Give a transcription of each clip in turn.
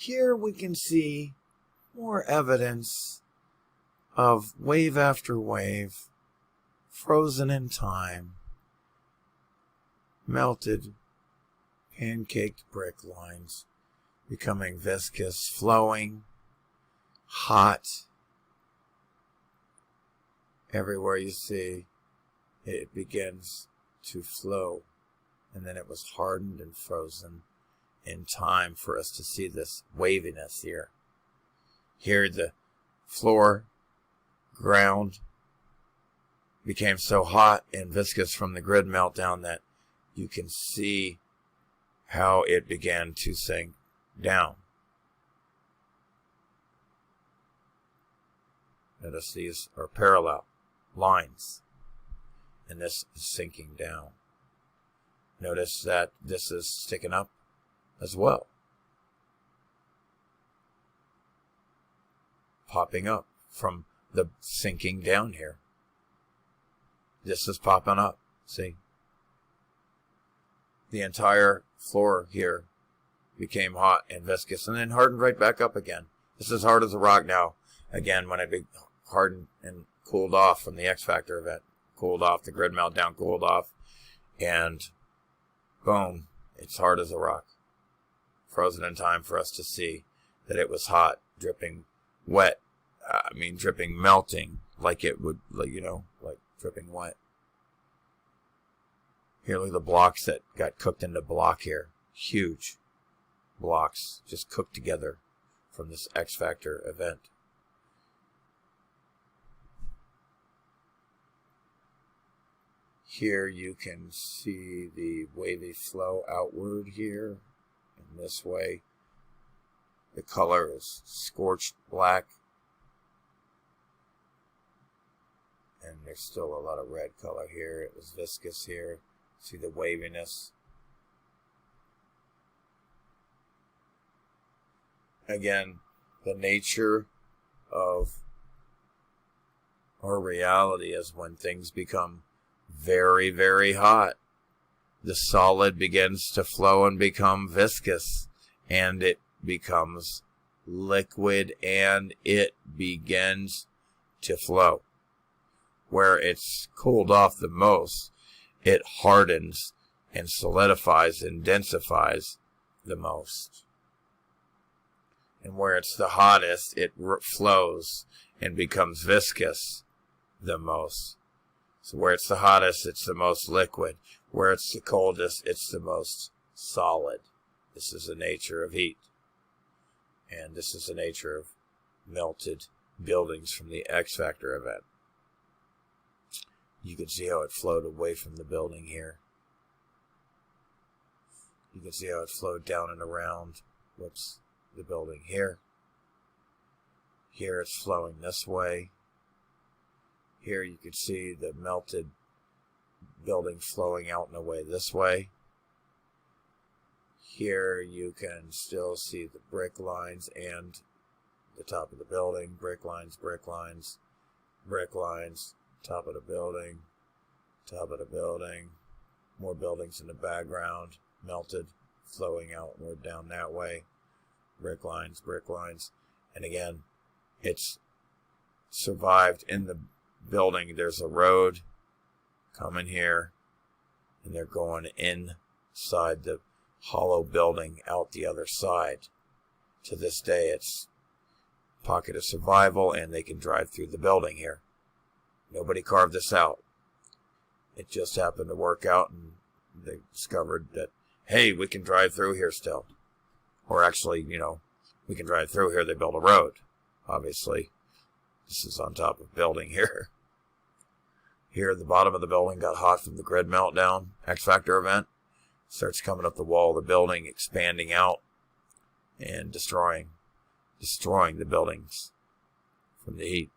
Here we can see more evidence of wave after wave, frozen in time, melted, pancaked brick lines, becoming viscous, flowing, hot. Everywhere you see, it begins to flow, and then it was hardened and frozen in time for us to see this waviness here. Here the floor, ground, became so hot and viscous from the grid meltdown that you can see how it began to sink down. Notice these are parallel lines, and this is sinking down. Notice that this is sticking up as well, popping up from the sinking down here. This is popping up, see? The entire floor here became hot and viscous and then hardened right back up again. This is hard as a rock now. Again, when it hardened and cooled off from the X Factor event, cooled off, the grid meltdown cooled off, and boom, it's hard as a rock. Frozen in time for us to see that it was hot, dripping wet. Dripping, melting, like it would, like dripping wet. Here are the blocks that got cooked into block here. Huge blocks just cooked together from this X Factor event. Here you can see the wavy flow outward here in this way. The color is scorched black. And there's still a lot of red color here. It was viscous here. See the waviness. Again, the nature of our reality is when things become very, very hot, the solid begins to flow and become viscous, and it becomes liquid, and it begins to flow. Where it's cooled off the most, it hardens and solidifies and densifies the most. And where it's the hottest, it flows and becomes viscous the most. So where it's the hottest, it's the most liquid. Where it's the coldest, it's the most solid. This is the nature of heat. And this is the nature of melted buildings from the X Factor event. You can see how it flowed away from the building here. You can see how it flowed down and around, the building here. Here it's flowing this way. Here you can see the melted building flowing out and away this way. Here you can still see the brick lines and the top of the building. Brick lines, brick lines, brick lines. Top of the building, more buildings in the background, melted, flowing outward down that way, brick lines, and again, it's survived in the building. There's a road coming here, and they're going inside the hollow building out the other side. To this day, it's a pocket of survival, and they can drive through the building here. Nobody carved this out. It just happened to work out, and they discovered that, hey, we can drive through here still. Or actually, we can drive through here. They built a road. Obviously, this is on top of building here. Here, the bottom of the building got hot from the grid meltdown, X Factor event. Starts coming up the wall of the building, expanding out, and destroying the buildings from the heat.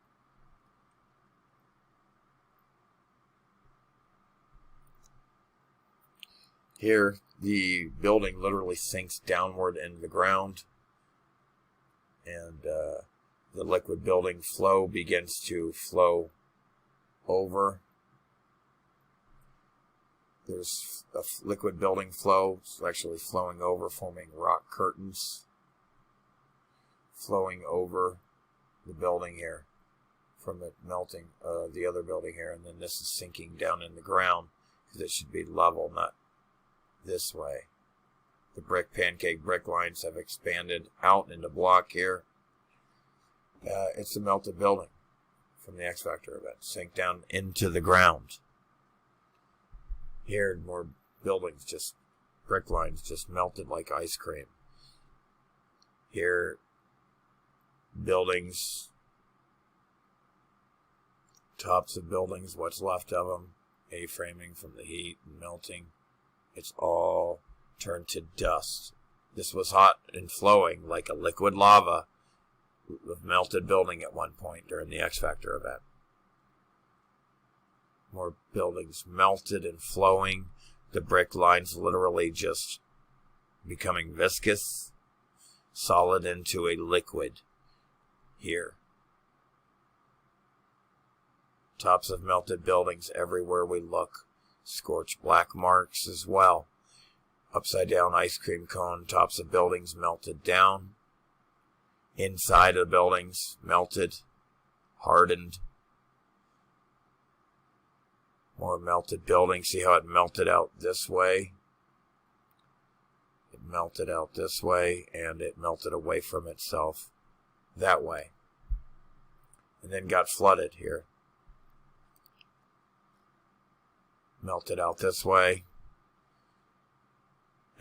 Here, the building literally sinks downward into the ground, and the liquid building flow begins to flow over. There's a liquid building flow. It's actually flowing over, forming rock curtains. flowing over the building here from it melting the other building here, and then this is sinking down in the ground because it should be level, not this way. The pancake brick lines have expanded out into block here. It's a melted building from the X Factor event, sink down into the ground. Here, more buildings, just brick lines just melted like ice cream. Here, buildings, tops of buildings, what's left of them, A-framing from the heat and melting. It's all turned to dust. This was hot and flowing like a liquid lava of melted building at one point during the X Factor event. More buildings melted and flowing. The brick lines literally just becoming viscous, solid into a liquid here. Tops of melted buildings everywhere we look. Scorched black marks as well. Upside down ice cream cone. Tops of buildings melted down. Inside of the buildings melted, hardened. More melted buildings. See how it melted out this way? It melted out this way, and it melted away from itself that way. And then got flooded here. Melted out this way.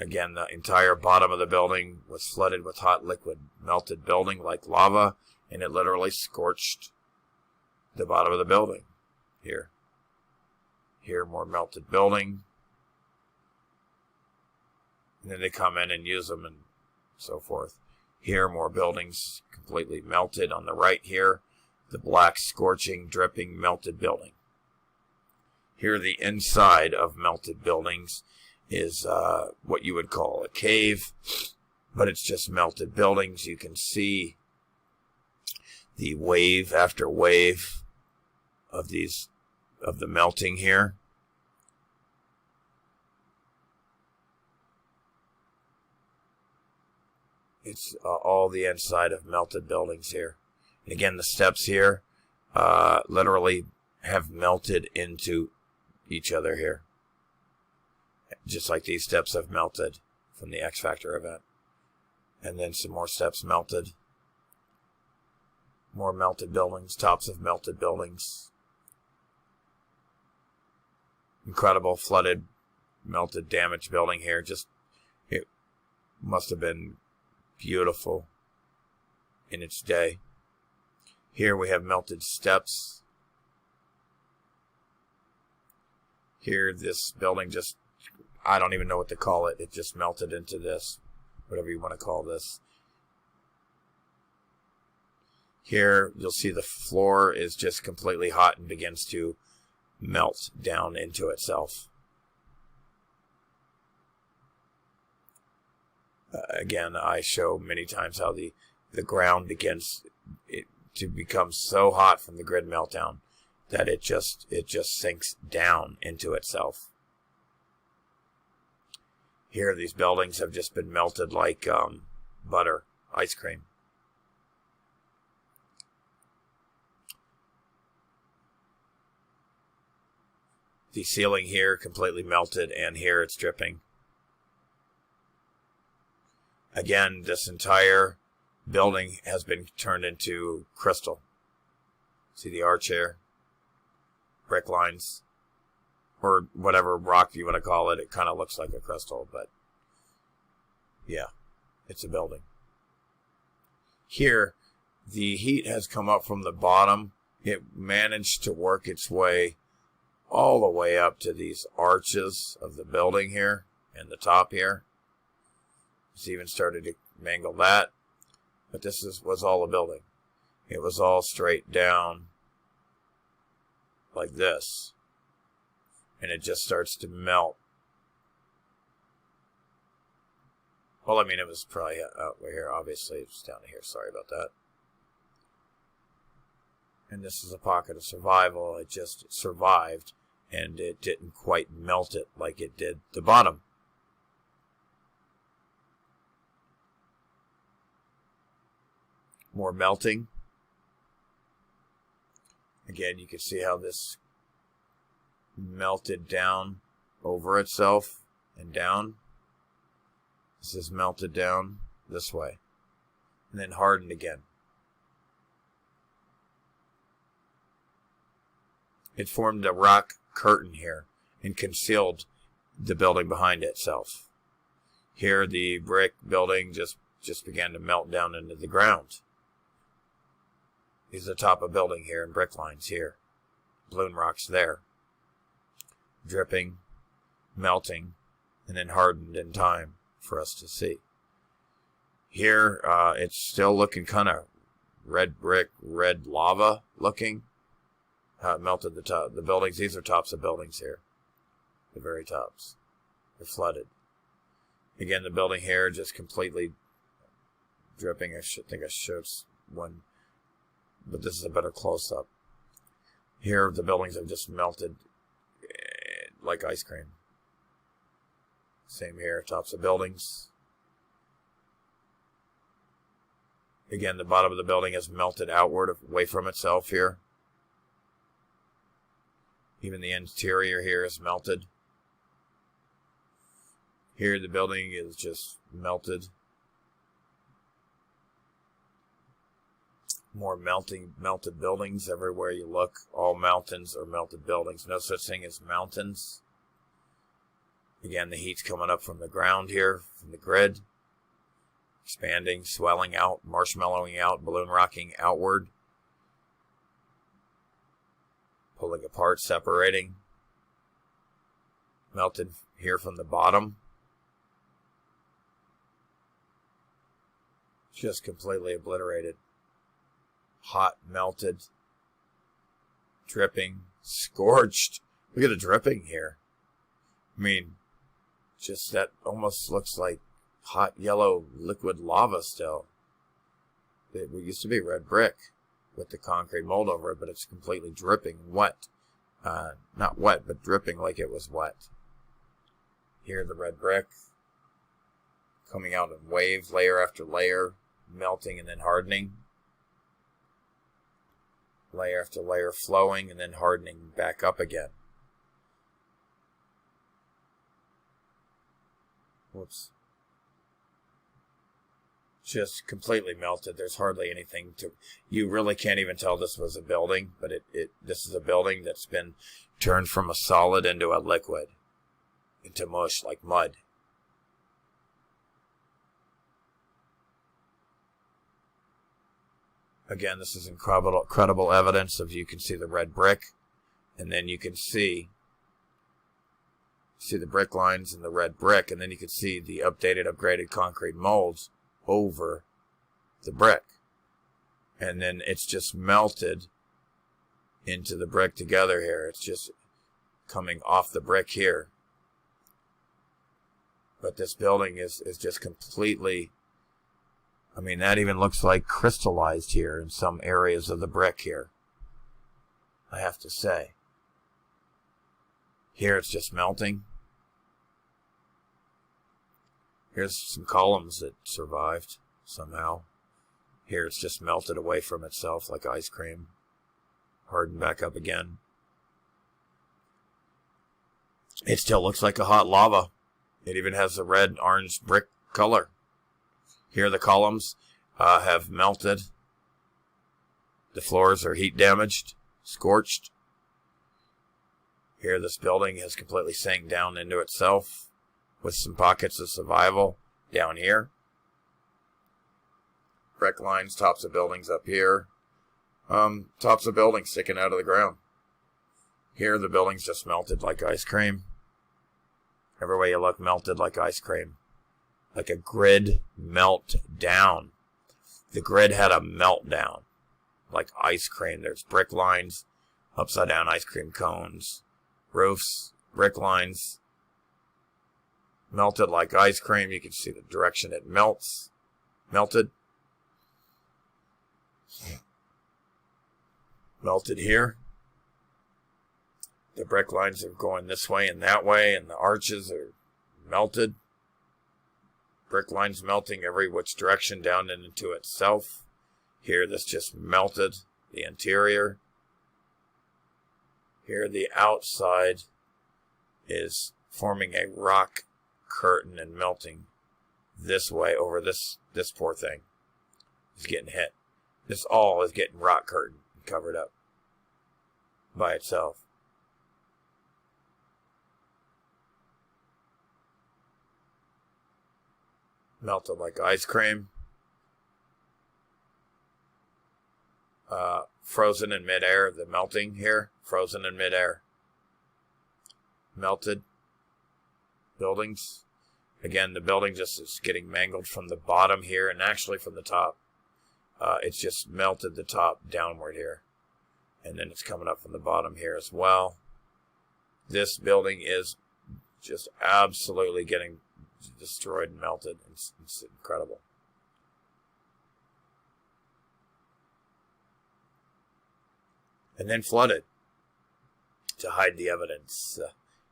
Again, the entire bottom of the building was flooded with hot liquid. Melted building like lava, and it literally scorched the bottom of the building here. Here, more melted building. And then they come in and use them and so forth. Here, more buildings completely melted. On the right here, the black, scorching, dripping, melted building. Here, the inside of melted buildings is what you would call a cave, but it's just melted buildings. You can see the wave after wave of the melting here. It's all the inside of melted buildings here. And again, the steps here literally have melted into each other here. Just like these steps have melted from the X Factor event. And then some more steps melted. More melted buildings, tops of melted buildings. Incredible flooded, melted, damaged building here. Just, it must have been beautiful in its day. Here we have melted steps. Here, this building just, I don't even know what to call it. It just melted into this, whatever you want to call this. Here, you'll see the floor is just completely hot and begins to melt down into itself. Again, I show many times how the ground begins to become so hot from the grid meltdown that it just sinks down into itself. Here, these buildings have just been melted like butter, ice cream. The ceiling here completely melted, and here it's dripping. Again, this entire building has been turned into crystal. See the arch here? Brick lines. Or whatever rock you want to call it. It kind of looks like a crystal, but yeah, it's a building. Here, the heat has come up from the bottom. It managed to work its way all the way up to these arches of the building here and the top here. It's even started to mangle that. But this was all a building. It was all straight down like this. And it just starts to melt. Well, I mean, it was probably out here. Obviously, it's down here. Sorry about that. And this is a pocket of survival. It just survived. And it didn't quite melt it like it did the bottom. More melting. Again, you can see how this melted down over itself and down. This is melted down this way and then hardened again. It formed a rock curtain here and concealed the building behind itself. Here the brick building just began to melt down into the ground. These are the top of building here and brick lines here. Balloon rocks there. Dripping, melting, and then hardened in time for us to see. Here, it's still looking kind of red brick, red lava looking. How it melted the buildings. These are tops of buildings here. The very tops. They're flooded. Again, the building here just completely dripping. I think I showed one, but this is a better close-up. Here, the buildings have just melted like ice cream. Same here, tops of buildings. Again, the bottom of the building has melted outward, away from itself here. Even the interior here is melted. Here, the building is just melted. More melted buildings everywhere you look. All mountains are melted buildings. No such thing as mountains. Again, the heat's coming up from the ground here, from the grid. Expanding, swelling out, marshmallowing out, balloon rocking outward. Pulling apart, separating. Melted here from the bottom. Just completely obliterated. Hot, melted, dripping, scorched. Look at the dripping here. I mean, just that almost looks like hot yellow liquid lava still. It used to be red brick with the concrete mold over it, but it's completely dripping wet. Not wet, but dripping like it was wet. Here, the red brick coming out in waves, layer after layer, melting and then hardening. Layer after layer flowing and then hardening back up again. Whoops. Just completely melted. There's hardly anything to... You really can't even tell this was a building, but this is a building that's been turned from a solid into a liquid. Into mush, like mud. Again, this is incredible evidence of, you can see the red brick, and then you can see the brick lines and the red brick, and then you can see the upgraded concrete molds over the brick. And then it's just melted into the brick together here. It's just coming off the brick here. But this building is just completely... I mean, that even looks like crystallized here in some areas of the brick here, I have to say. Here it's just melting. Here's some columns that survived somehow. Here it's just melted away from itself like ice cream. Hardened back up again. It still looks like a hot lava. It even has the red orange brick color. Here the columns have melted. The floors are heat damaged, scorched. Here this building has completely sank down into itself with some pockets of survival down here. Brick lines, tops of buildings up here. Tops of buildings sticking out of the ground. Here the building's just melted like ice cream. Every way you look, melted like ice cream. Like a grid melt down. The grid had a meltdown. Like ice cream. There's brick lines, upside down ice cream cones, roofs, brick lines. Melted like ice cream. You can see the direction it melts. Melted. Melted here. The brick lines are going this way and that way, and the arches are melted. Brick lines melting every which direction down into itself. Here, this just melted the interior. Here, the outside is forming a rock curtain and melting this way over this poor thing. It's getting hit. This all is getting rock curtain and covered up by itself. Melted like ice cream. Frozen in midair. The melting here, frozen in midair. Melted buildings. Again, the building just is getting mangled from the bottom here and actually from the top. It's just melted the top downward here. And then it's coming up from the bottom here as well. This building is just absolutely getting destroyed and melted. It's incredible. And then flooded to hide the evidence.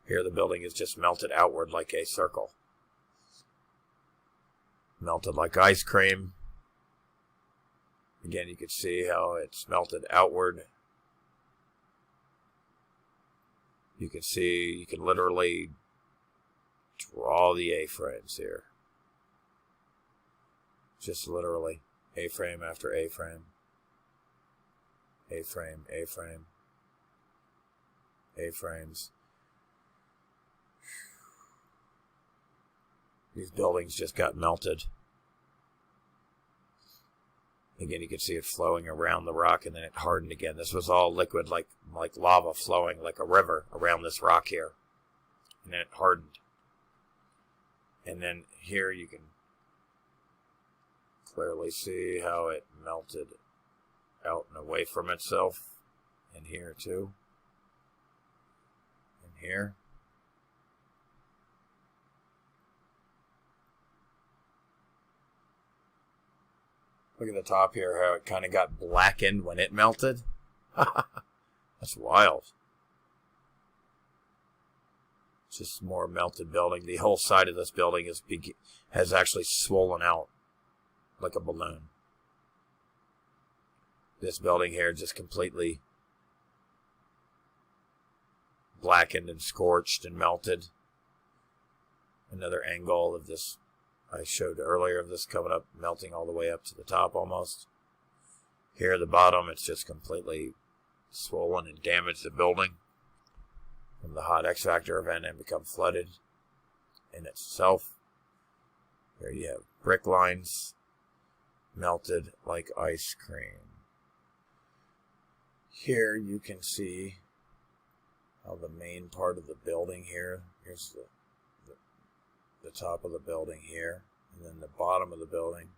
Here the building is just melted outward like a circle. Melted like ice cream. Again, you can see how it's melted outward. You can see, you can literally draw the A-frames here. Just literally, A-frame after A-frame. A-frame, A-frame, A-frames. These buildings just got melted. Again, you can see it flowing around the rock, and then it hardened again. This was all liquid, like lava flowing like a river around this rock here. And then it hardened. And then here you can clearly see how it melted out and away from itself. And here too. And here. Look at the top here, how it kind of got blackened when it melted. That's wild. Just more melted building. The whole side of this building has actually swollen out like a balloon. This building here just completely blackened and scorched and melted. Another angle of this I showed earlier of this coming up, melting all the way up to the top almost. Here at the bottom, it's just completely swollen and damaged the building from the hot X-Factor event and become flooded in itself. Here you have brick lines melted like ice cream. Here you can see how the main part of the building here, here's the top of the building here, and then the bottom of the building,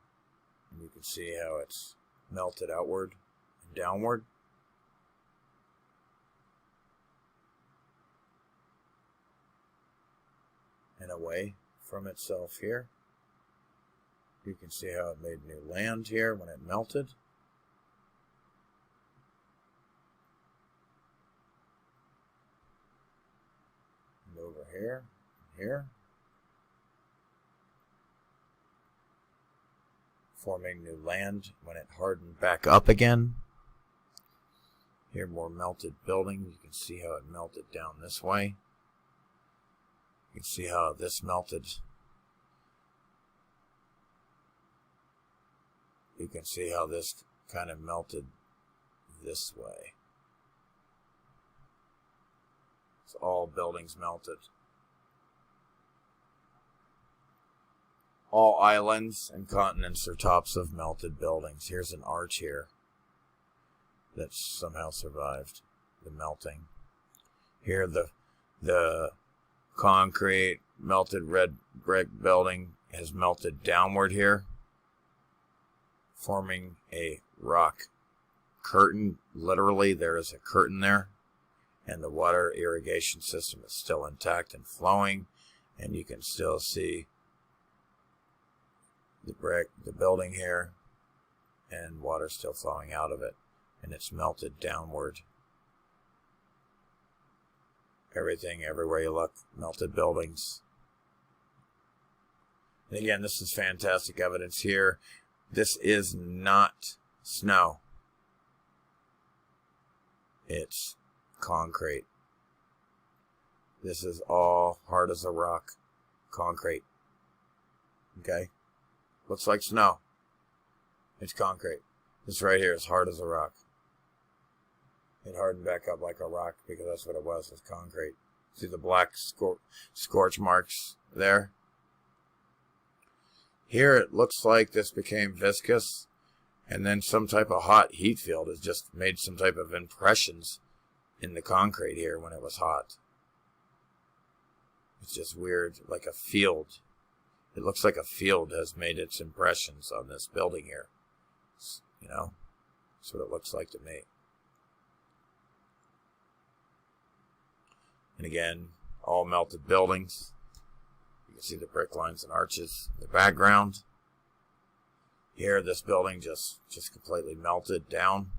and you can see how it's melted outward and downward. And away from itself here. You can see how it made new land here when it melted. And over here, and here. Forming new land when it hardened back up again. Here more melted building. You can see how it melted down this way. You can see how this melted. You can see how this kind of melted this way. It's all buildings melted. All islands and continents are tops of melted buildings. Here's an arch here that somehow survived the melting. Here the concrete melted red brick building has melted downward here, forming a rock curtain. Literally, there is a curtain there, and the water irrigation system is still intact and flowing, and you can still see the building here, and water still flowing out of it, and it's melted downward. Everything, everywhere you look, melted buildings. And again, this is fantastic evidence here. This is not snow. It's concrete. This is all hard as a rock concrete. Okay? Looks like snow. It's concrete. This right here is hard as a rock. It hardened back up like a rock because that's what it was concrete. See the black scorch marks there? Here it looks like this became viscous, and then some type of hot heat field has just made some type of impressions in the concrete here when it was hot. It's just weird, like a field. It looks like a field has made its impressions on this building here. You know, that's what it looks like to me. And again, all melted buildings. You can see the brick lines and arches in the background. Here, this building just completely melted down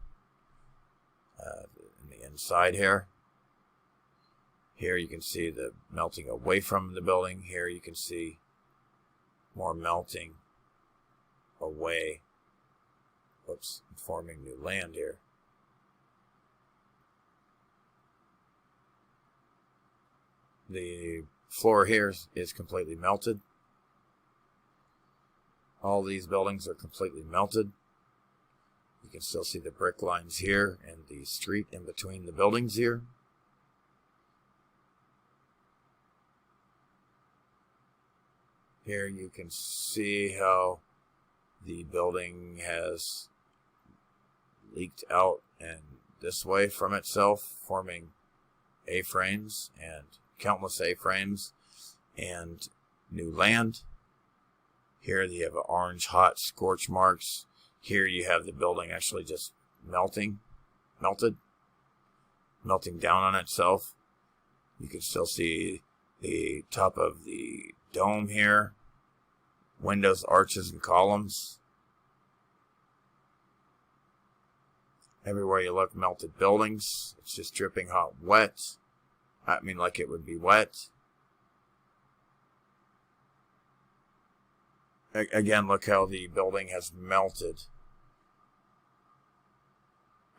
in the inside here. Here you can see the melting away from the building. Here you can see more melting away. Whoops, forming new land here. The floor here is completely melted. All these buildings are completely melted. You can still see the brick lines here and the street in between the buildings here. Here you can see how the building has leaked out and this way from itself, forming A-frames and countless A-frames and new land. Here you have orange hot scorch marks. Here you have the building actually just melting down on itself. You can still see the top of the dome here, windows, arches, and columns. Everywhere you look, melted buildings. It's just dripping hot wet. I mean, like it would be wet. Again, look how the building has melted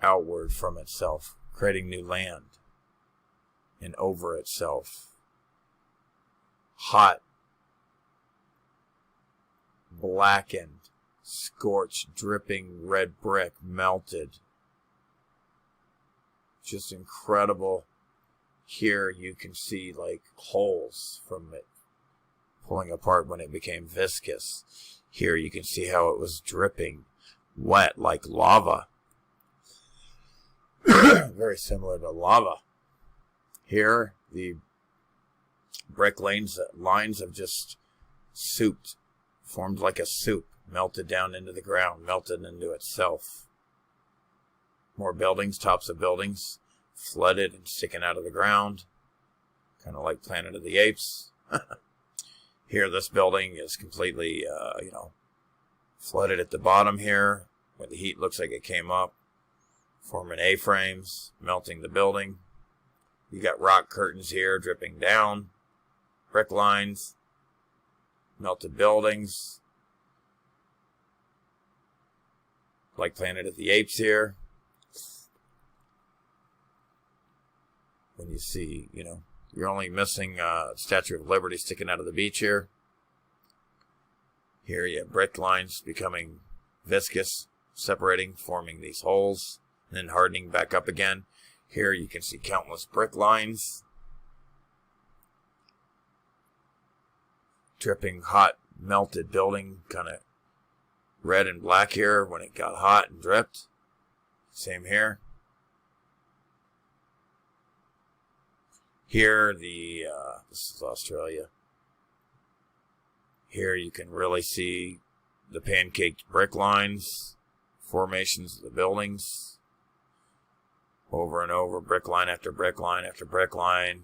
outward from itself, creating new land and over itself. Hot, blackened, scorched, dripping red brick melted. Just incredible. Here you can see like holes from it pulling apart when it became viscous. Here you can see how it was dripping wet like lava. Very similar to lava. Here the brick lines have just souped, formed like a soup, melted down into the ground, melted into itself. More buildings, tops of buildings, flooded and sticking out of the ground, kind of like Planet of the Apes. Here, this building is completely, flooded at the bottom here, where the heat looks like it came up, forming A-frames, melting the building. You got rock curtains here dripping down, brick lines, melted buildings, like Planet of the Apes here. When you see, you're only missing Statue of Liberty sticking out of the beach here. Here you have brick lines becoming viscous, separating, forming these holes, and then hardening back up again. Here you can see countless brick lines, dripping hot, melted building, kind of red and black here when it got hot and dripped. Same here. Here, this is Australia. Here you can really see the pancaked brick lines, formations of the buildings, over and over, brick line after brick line after brick line,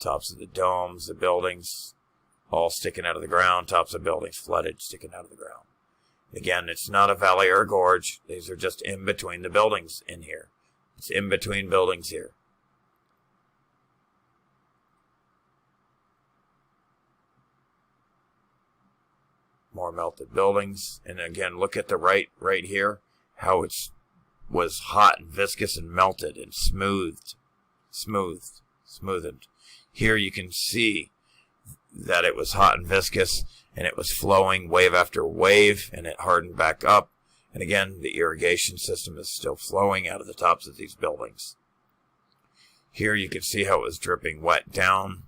tops of the domes, the buildings, all sticking out of the ground, tops of buildings flooded, sticking out of the ground. Again, it's not a valley or a gorge. These are just in between the buildings in here. It's in between buildings here. More melted buildings. And again, look at the right here, how it was hot and viscous and melted and smoothened. Here you can see that it was hot and viscous, and it was flowing wave after wave, and it hardened back up. And again, the irrigation system is still flowing out of the tops of these buildings. Here you can see how it was dripping wet down.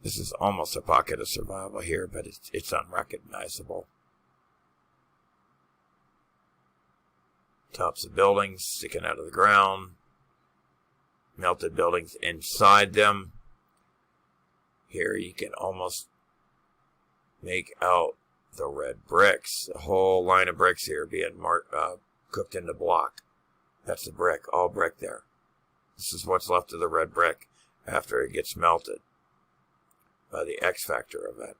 This is almost a pocket of survival here, but it's unrecognizable. Tops of buildings sticking out of the ground. Melted buildings inside them. Here you can almost make out the red bricks. The whole line of bricks here being cooked into block. That's the brick, all brick there. This is what's left of the red brick after it gets melted by the X factor of it.